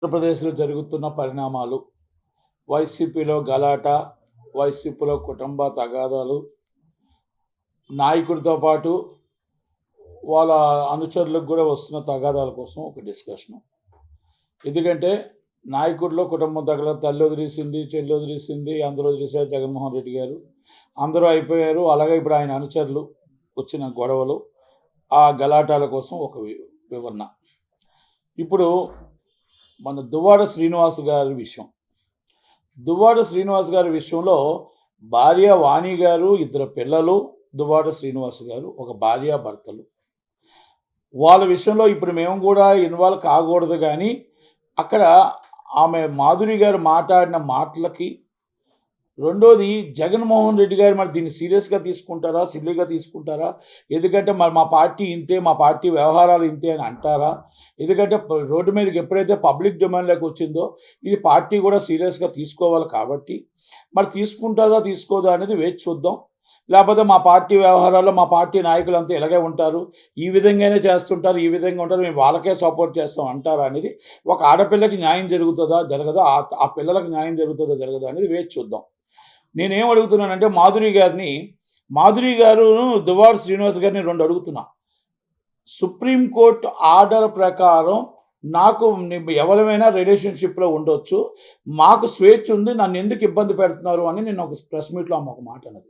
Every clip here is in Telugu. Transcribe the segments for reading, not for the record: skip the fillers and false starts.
ఆంధ్రప్రదేశ్‌లో జరుగుతున్న పరిణామాలు, వైసీపీలో గలాట, వైసీపీలో కుటుంబ తగాదాలు, నాయకుడితో పాటు వాళ్ళ అనుచరులకు గూడా వస్తున్న తగాదాల కోసం ఒక డిస్కషను. ఎందుకంటే నాయకుడిలో కుటుంబం తగల తల్లి వదిలేసింది, చెల్లి వదిలేసింది, అందరూ వదిలేసారు జగన్మోహన్ రెడ్డి గారు. అందరూ అయిపోయారు. అలాగే ఇప్పుడు ఆయన అనుచరులు వచ్చిన గొడవలు, ఆ గలాటాల కోసం ఒక వివరణ. ఇప్పుడు మన దువ్వాడ శ్రీనివాస్ గారి విషయం. దువ్వాడ శ్రీనివాస్ గారి విషయంలో భార్య వాణి గారు, ఇద్దరు పిల్లలు, దువ్వాడ శ్రీనివాస్ గారు ఒక భార్యాభర్తలు. వాళ్ళ విషయంలో ఇప్పుడు మేము కూడా ఇన్వాల్వ్ కాకూడదు గానీ, అక్కడ ఆమె మాధురి గారు మాట్లాడిన మాటలకి, రెండోది జగన్మోహన్ రెడ్డి గారు మరి దీన్ని సీరియస్‌గా తీసుకుంటారా? సిల్లీగా తీసుకుంటారా? ఎందుకంటే మరి మా పార్టీ ఇంతే, మా పార్టీ వ్యవహారాలు ఇంతే అని అంటారా? ఎందుకంటే రోడ్డు మీదకి ఎప్పుడైతే పబ్లిక్ డొమైన్‌లోకి వచ్చిందో, ఇది పార్టీ కూడా సీరియస్‌గా తీసుకోవాలి కాబట్టి, మరి తీసుకుంటాదా? తీసుకోదా? అనేది వేచి చూద్దాం. లేకపోతే మా పార్టీ వ్యవహారాల్లో మా పార్టీ నాయకులంతా ఇలాగే ఉంటారు. ఈ విధంగానే చేస్తుంటారు. ఈ విధంగా ఉంటారు. మేము వాళ్ళకే సపోర్ట్ చేస్తాం అంటారా? అనేది ఒక ఆడపిల్లకి న్యాయం జరుగుతదా? జరగదా? ఆ పిల్లలకి న్యాయం జరుగుతదా? జరగదా? అనేది వేచి చూద్దాం. నేనేం అడుగుతున్నానంటే మాధురి గారును దువ్వాడ శ్రీనివాస్ గారిని 2 అడుగుతున్నా. సుప్రీంకోర్టు ఆర్డర్ ప్రకారం నాకు ఎవరమైనా రిలేషన్‌షిప్‌లో ఉండొచ్చు. మాకు స్వేచ్ఛ ఉంది. నన్నెందుకు ఇబ్బంది పెడుతున్నారు అని నేను ఒక ప్రెస్ మీట్‌లో ఆమె ఒక మాట అన్నది.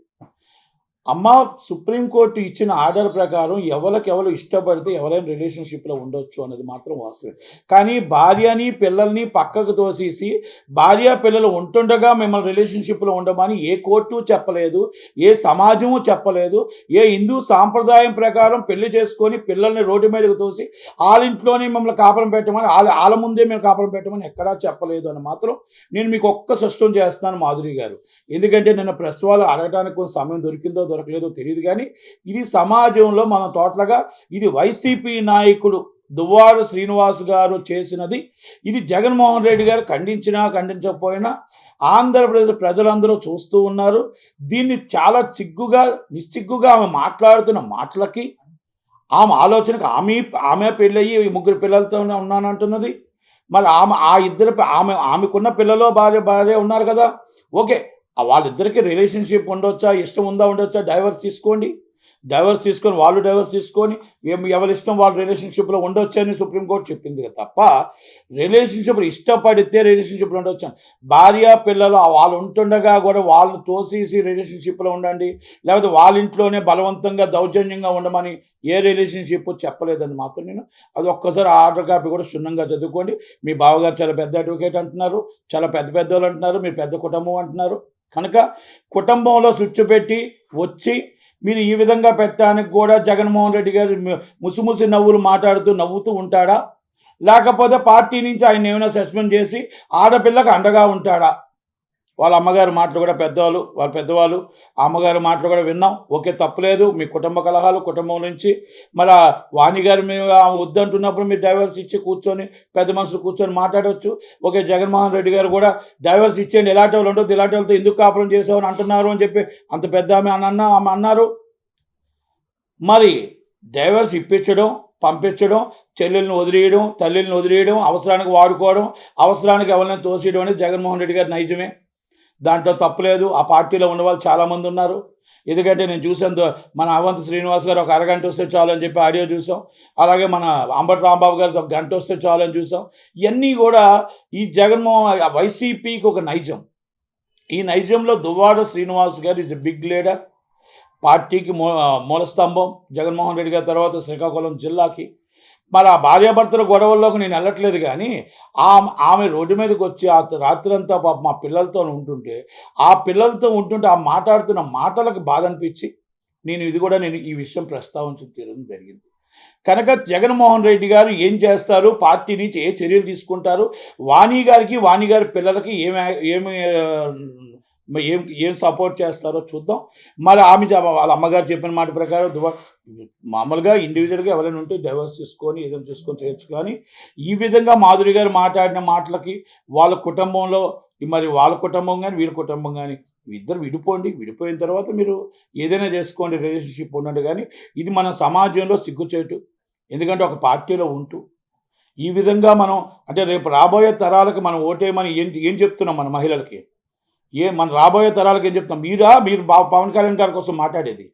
అమ్మ, సుప్రీంకోర్టు ఇచ్చిన ఆర్డర్ ప్రకారం ఎవరికెవరు ఇష్టపడితే ఎవరైనా రిలేషన్‌షిప్‌లో ఉండొచ్చు అన్నది మాత్రం వాస్తవమే. కానీ భార్యని, పిల్లల్ని పక్కకు తోసేసి, భార్య, పిల్లలు ఉంటుండగా మిమ్మల్ని రిలేషన్‌షిప్‌లో ఉండమని ఏ కోర్టు చెప్పలేదు. ఏ సమాజము చెప్పలేదు. ఏ హిందూ సాంప్రదాయం ప్రకారం పెళ్లి చేసుకొని పిల్లల్ని రోడ్డు మీదకు తోసి ఆళ్ళింట్లోనే మిమ్మల్ని కాపురం పెట్టమని ఆళ్ళ ముందే మేము కాపురం పెట్టమని ఎక్కడా చెప్పలేదు అని మాత్రం నేను మీకు ఒక్క స్పష్టం చేస్తున్నాను మాధురి గారు. ఎందుకంటే నిన్న ప్రెస్ వాళ్ళు అడగడానికి కొంచెం సమయం దొరికిందో దొరకలేదో తెలీదు గానీ, ఇది సమాజంలో మనం టోటల్‌గా ఇది వైసీపీ నాయకుడు దువ్వాడ శ్రీనివాస్ గారు చేసినది. ఇది జగన్మోహన్ రెడ్డి గారు ఖండించినా, ఖండించకపోయినా ఆంధ్రప్రదేశ్ ప్రజలందరూ చూస్తూ ఉన్నారు. దీన్ని చాలా నిస్సిగ్గుగా ఆమె మాట్లాడుతున్న మాటలకి, ఆమె ఆలోచనకి ఆమె పెళ్ళయ్యి ముగ్గురు పిల్లలతోనే ఉన్నానంటున్నది. మరి ఆమెకున్న పిల్లలో భార్య ఉన్నారు కదా! ఓకే. వాళ్ళిద్దరికీ రిలేషన్‌షిప్ ఉండొచ్చా? ఇష్టం ఉందా? ఉండొచ్చా? డైవర్స్ తీసుకోండి. వాళ్ళు డైవర్స్ తీసుకొని ఎవరిష్టం వాళ్ళు రిలేషన్‌షిప్‌లో ఉండొచ్చని సుప్రీంకోర్టు చెప్పింది తప్ప, రిలేషన్‌షిప్‌లో ఇష్టపడితే రిలేషన్‌షిప్‌లో ఉండొచ్చని. భార్య, పిల్లలు వాళ్ళు ఉంటుండగా కూడా వాళ్ళని తోసేసి రిలేషన్‌షిప్‌లో ఉండండి. లేకపోతే వాళ్ళ ఇంట్లోనే బలవంతంగా దౌర్జన్యంగా ఉండమని ఏ రిలేషన్‌షిప్ చెప్పలేదని మాత్రం నేను అది ఒక్కసారి ఆ ఆర్డర్ కాపీ కూడా క్షుణ్ణంగా చదువుకోండి. మీ బావగారు చాలా పెద్ద అడ్వకేట్ అంటున్నారు. చాలా పెద్దోళ్ళు అంటున్నారు. మీరు పెద్ద కుటుంబం అంటున్నారు. కనుక కుటుంబంలో స్విచ్ పెట్టి వచ్చి మీరు ఈ విధంగా పెట్టడానికి కూడా జగన్మోహన్ రెడ్డి గారు ముసిముసి నవ్వులు మాట్లాడుతూ నవ్వుతూ ఉంటాడా? లేకపోతే పార్టీ నుంచి ఆయన్ని ఏమైనా సస్పెండ్ చేసి ఆడపిల్లకి అండగా ఉంటాడా? వాళ్ళ అమ్మగారి మాటలు కూడా వాళ్ళ పెద్దవాళ్ళు ఆ అమ్మగారి మాటలు కూడా విన్నాం. ఓకే, తప్పులేదు. మీ కుటుంబ కలహాలు కుటుంబం నుంచి మరి వాణి గారు మేము వద్దంటున్నప్పుడు మీరు డైవర్స్ ఇచ్చి కూర్చొని పెద్ద మనుషులు కూర్చొని మాట్లాడవచ్చు. ఓకే, జగన్మోహన్ రెడ్డి గారు కూడా డైవర్స్ ఇచ్చేయండి, ఇలాంటి వాళ్ళు ఉండొద్దు, ఇలాంటి వాళ్ళతో ఎందుకు కాపురం చేసామని అంటున్నారు అని చెప్పి అంత పెద్ద ఆమె అన్నారు. మరి డైవర్స్ ఇప్పించడం, పంపించడం, చెల్లెల్ని వదిలేయడం, తల్లిని వదిలేయడం, అవసరానికి వాడుకోవడం, అవసరానికి ఎవరినైనా తోసేయడం అనేది జగన్మోహన్ రెడ్డి గారి నైజమే. దాంట్లో తప్పులేదు. ఆ పార్టీలో ఉన్నవాళ్ళు చాలామంది ఉన్నారు. ఎందుకంటే నేను చూసాను మన అవంతి శ్రీనివాస్ గారు ఒక అరగంట వస్తే చాలు అని చెప్పి ఆడియో చూసాం. అలాగే మన అంబటి రాంబాబు గారిది ఒక గంట వస్తే చాలు అని చూసాం. ఇయన్నీ కూడా ఈ వైసీపీకి ఒక నైజం. ఈ నైజంలో దువ్వాడ శ్రీనివాస్ గారు ఈజ్ ఎ బిగ్ లీడర్. పార్టీకి మూలస్తంభం. జగన్మోహన్ రెడ్డి గారి తర్వాత శ్రీకాకుళం జిల్లాకి. మరి ఆ భార్యాభర్తల గొడవల్లోకి నేను వెళ్ళట్లేదు కానీ, ఆమె రోడ్డు మీదకొచ్చి రాత్రంతా పాపం ఆ పిల్లలతో ఉంటుంటే ఆ మాట్లాడుతున్న మాటలకు బాధ అనిపించి నేను ఈ విషయం ప్రస్తావించడం జరిగింది. కనుక జగన్మోహన్ రెడ్డి గారు ఏం చేస్తారు? పార్టీ నుంచి ఏ చర్యలు తీసుకుంటారు? వాణి గారి పిల్లలకి ఏం సపోర్ట్ చేస్తారో చూద్దాం. మరి వాళ్ళ అమ్మగారు చెప్పిన మాట ప్రకారం మామూలుగా ఇండివిజువల్‌గా ఎవరైనా ఉంటే డైవర్స్ తీసుకొని ఏదైనా చేసుకొని చేయొచ్చు. కానీ ఈ విధంగా మాధురి గారు మాట్లాడిన మాటలకి వాళ్ళ కుటుంబం గాని, వీళ్ళ కుటుంబం గాని ఇద్దరు విడిపోండి. విడిపోయిన తర్వాత మీరు ఏదైనా చేసుకోండి. రిలేషన్‌షిప్ ఉండండి. కానీ ఇది మన సమాజంలో సిగ్గుచేటు. ఎందుకంటే ఒక పార్టీలో ఉంటూ ఈ విధంగా మనం అంటే రేపు రాబోయే తరాలకు మనం ఓటేయమని ఏం చెప్తున్నాం మన మహిళలకి? మన రాబోయే తరాలకు ఏం చెప్తాం? మీరు పవన్ కళ్యాణ్ గారి కోసం మాట్లాడేది?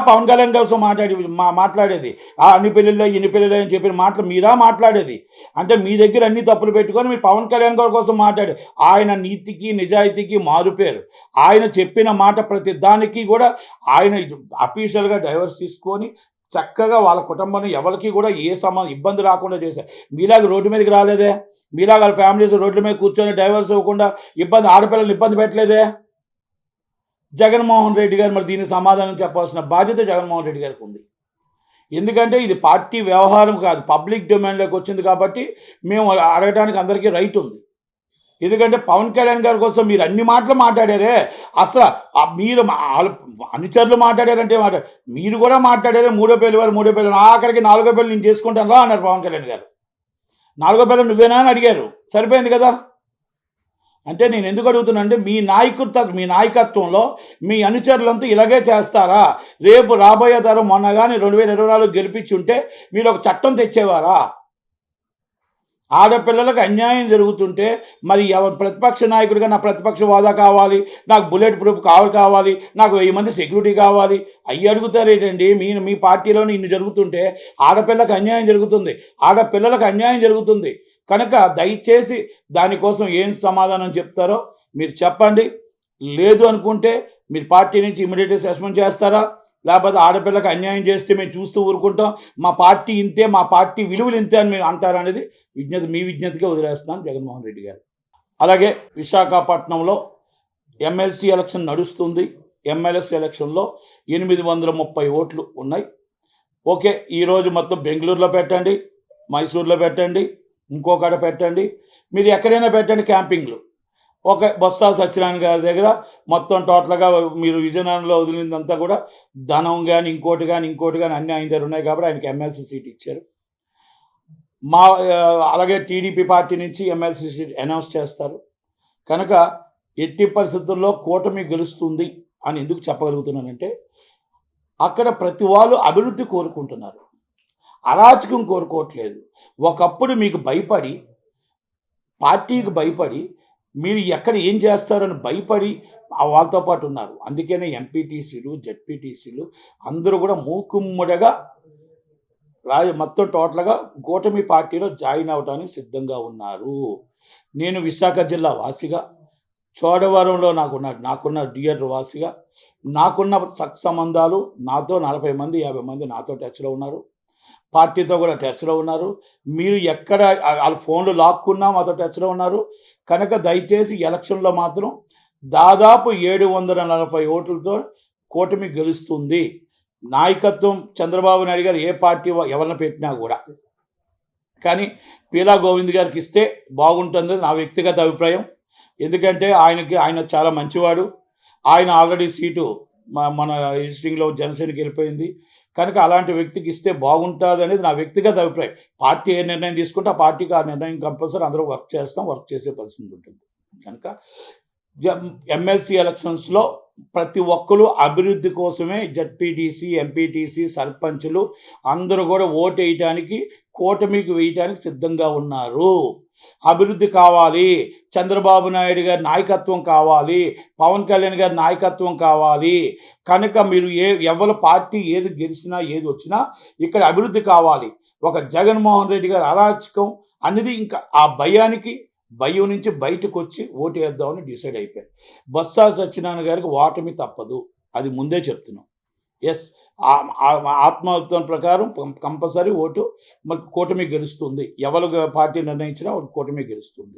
పవన్ కళ్యాణ్ కోసం మాట్లాడేది? అన్ని పెళ్ళిళ్ళో, ఇన్ని పెళ్ళిళ్ళో అని చెప్పిన మాటలు మాట్లాడేది? అంటే మీ దగ్గర అన్ని తప్పులు పెట్టుకొని మీరు పవన్ కళ్యాణ్ గారి కోసం మాట్లాడారు. ఆయన నీతికి, నిజాయితీకి మారుపేరు. ఆయన చెప్పిన మాట ప్రతి దానికి కూడా ఆయన అఫీషియల్‌గా డైవర్స్ తీసుకొని చక్కగా వాళ్ళ కుటుంబాన్ని ఎవరికీ కూడా ఇబ్బంది రాకుండా చేశారు. మీలాగా రోడ్డు మీదకి రాలేదే? మీలాగా వాళ్ళ ఫ్యామిలీస్ రోడ్ల మీద కూర్చొని డైవర్స్ ఇవ్వకుండా ఆడపిల్లల్ని ఇబ్బంది పెట్టలేదే? జగన్మోహన్ రెడ్డి గారు మరి దీనికి సమాధానం చెప్పాల్సిన బాధ్యత జగన్మోహన్ రెడ్డి గారికి ఉంది. ఎందుకంటే ఇది పార్టీ వ్యవహారం కాదు, పబ్లిక్ డొమైన్‌లోకి వచ్చింది కాబట్టి మేము అడగడానికి అందరికీ రైట్ ఉంది. ఎందుకంటే పవన్ కళ్యాణ్ గారి కోసం మీరు అన్ని మాటలు మాట్లాడారే, అసలు మీరు అనుచరులు మాట్లాడారంటే మీరు కూడా మాట్లాడారే, మూడో పెళ్లి ఆఖరికి నాలుగో పెళ్లి నేను చేసుకుంటాను రా అన్నారు పవన్ కళ్యాణ్ గారు. నాలుగో పెళ్లి నువ్వేనా అని అడిగారు, సరిపోయింది కదా. అంటే నేను ఎందుకు అడుగుతున్నా అంటే మీ నాయకత్వంలో మీ అనుచరులంతా ఇలాగే చేస్తారా? రేపు రాబోయే తరం మొన్న కానీ 2024 గెలిపించి ఉంటే మీరు ఒక చట్టం తెచ్చేవారా? ఆడపిల్లలకు అన్యాయం జరుగుతుంటే మరి ప్రతిపక్ష నాయకుడిగా నా ప్రతిపక్ష హోదా కావాలి, నాకు బుల్లెట్ ప్రూఫ్ కావాలి, నాకు 1000 మంది సెక్యూరిటీ కావాలి అయ్యి అడుగుతారేటండి? మీ పార్టీలోనే ఇన్ని జరుగుతుంటే ఆడపిల్లలకు అన్యాయం జరుగుతుంది, ఆడపిల్లలకు అన్యాయం జరుగుతుంది. కనుక దయచేసి దానికోసం ఏం సమాధానం చెప్తారో మీరు చెప్పండి. లేదు అనుకుంటే మీరు పార్టీ నుంచి ఇమ్మీడియట్గా సస్పెండ్ చేస్తారా? లేకపోతే ఆడపిల్లకి అన్యాయం చేస్తే మేము చూస్తూ ఊరుకుంటాం, మా పార్టీ ఇంతే, మా పార్టీ విలువలు ఇంతే అని మీరు అంటారనేది మీ విజ్ఞతగా వదిలేస్తున్నాను జగన్మోహన్ రెడ్డి గారు. అలాగే విశాఖపట్నంలో ఎమ్మెల్సీ ఎలక్షన్ నడుస్తుంది. ఎమ్మెల్సీ ఎలక్షన్లో 830 ఓట్లు ఉన్నాయి. ఓకే, ఈరోజు మొత్తం బెంగళూరులో పెట్టండి, మైసూర్లో పెట్టండి, ఇంకొకటి పెట్టండి, మీరు ఎక్కడైనా పెట్టండి క్యాంపింగ్లు. ఒక బొత్స సత్యనారాయణ గారి దగ్గర మొత్తం టోటల్గా మీరు విజయనగరంలో వదిలిందంతా కూడా ధనం కానీ ఇంకోటి కానీ అన్నీ ఆయన దగ్గర ఉన్నాయి కాబట్టి ఆయనకి ఎమ్మెల్సీ సీట్ ఇచ్చారు. అలాగే టీడీపీ పార్టీ నుంచి ఎమ్మెల్సీ సీట్ అనౌన్స్ చేస్తారు. కనుక ఎట్టి పరిస్థితుల్లో కూటమి గెలుస్తుంది అని ఎందుకు చెప్పగలుగుతున్నానంటే అక్కడ ప్రతి వాళ్ళు అభివృద్ధి కోరుకుంటున్నారు, అరాచకం కోరుకోవట్లేదు. ఒకప్పుడు మీకు భయపడి, పార్టీకి భయపడి మీరు ఎక్కడ ఏం చేస్తారని భయపడి వాళ్ళతో పాటు ఉన్నారు. అందుకనే ఎంపీటీసీలు, జెడ్పీటీసీలు అందరూ కూడా మూకుమ్మడిగా మొత్తం టోటల్గా కూటమి పార్టీలో జాయిన్ అవ్వడానికి సిద్ధంగా ఉన్నారు. నేను విశాఖ జిల్లా వాసిగా, చోడవరంలో నాకున్న డియర్ వాసిగా, నాకున్న సంబంధాలు, నాతో 40 మంది 50 మంది నాతో టచ్లో ఉన్నారు, పార్టీతో కూడా టచ్లో ఉన్నారు. మీరు ఎక్కడ వాళ్ళ ఫోన్లు లాక్కున్నా మాతో టచ్లో ఉన్నారు. కనుక దయచేసి ఎలక్షన్లో మాత్రం దాదాపు 740 ఓట్లతో కూటమి గెలుస్తుంది. నాయకత్వం చంద్రబాబు నాయుడు గారు ఏ పార్టీ ఎవరిని పెట్టినా కూడా, కానీ పీలా గోవింద్ గారికి ఇస్తే బాగుంటుంది నా వ్యక్తిగత అభిప్రాయం. ఎందుకంటే ఆయన చాలా మంచివాడు. ఆయన ఆల్రెడీ సీటు మన రిజిస్ట్రింగ్లో జనసేనకి వెళ్ళిపోయింది. కనుక అలాంటి వ్యక్తికి ఇస్తే బాగుంటుంది అనేది నా వ్యక్తిగత అభిప్రాయం. పార్టీ ఏ నిర్ణయం తీసుకుంటే ఆ పార్టీకి ఆ నిర్ణయం కంపల్సరీ అందరూ వర్క్ చేసే పరిస్థితి ఉంటుంది. కనుక ఎమ్మెల్సీ ఎలక్షన్స్లో ప్రతి ఒక్కరు అభివృద్ధి కోసమే జెడ్పీటీసీ, ఎంపీటీసీ, సర్పంచులు అందరూ కూడా ఓటు వేయటానికి, కూటమికి వేయటానికి సిద్ధంగా ఉన్నారు. అభివృద్ధి కావాలి, చంద్రబాబు నాయుడు గారి నాయకత్వం కావాలి, పవన్ కళ్యాణ్ గారి నాయకత్వం కావాలి. కనుక మీరు ఎవరి పార్టీ ఏది గెలిచినా ఏది వచ్చినా ఇక్కడ అభివృద్ధి కావాలి. ఒక జగన్మోహన్ రెడ్డి గారి అరాచకం అనేది ఇంకా ఆ భయం నుంచి బయటకు వచ్చి ఓటు వేద్దామని డిసైడ్ అయిపోయారు. బొత్స సత్యనారాయణ గారికి ఓటమి తప్పదు, అది ముందే చెప్తున్నాం. ఎస్, ఆత్మహత్యం ప్రకారం కంపల్సరీ ఓటు కూటమి గెలుస్తుంది. ఎవరు పార్టీ నిర్ణయించినా కూటమి గెలుస్తుంది.